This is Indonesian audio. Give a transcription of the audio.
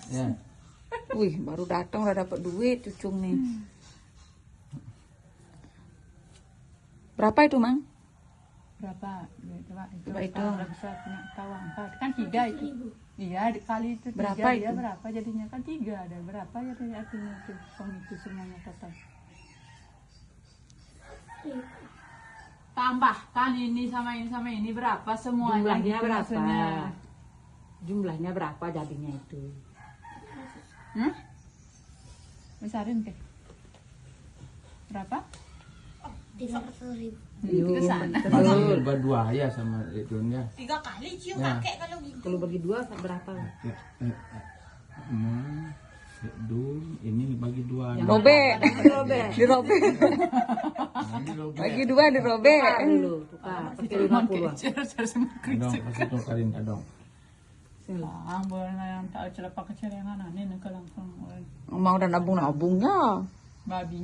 Ya. Wih, baru datang udah dapat duit cucung nih. Berapa itu, Mang? Berapa? Coba itu. Coba hitung. Kalau bisa punya tahu angka. Kan 3 itu. Iya, dikali itu 3 Berapa dia itu? berapa jadinya? Kan 3 ada. Berapa ya dari artinya itu? Itu semuanya total. Tambahkan ini sama ini berapa semuanya? Jumlahnya gitu berapa? maksudnya. Jumlahnya berapa jadinya itu? Besarin ke? Berapa? 300.000. Itu ke sana. Bagi berdua ya sama itunya. 3 kali cium Ya. kakek kalau gitu. Kalau bagi dua berapa? Ini bagi dua. Robek. Dirobek. Ini robek. Bagi dua dirobek. Dulu, tukar. Pakai 50. Dong, kasih tukarin dong. Ang boleh yang tahu celapa kecerengan ini nak langsung Mau udah nabung-nabungnya. babinya.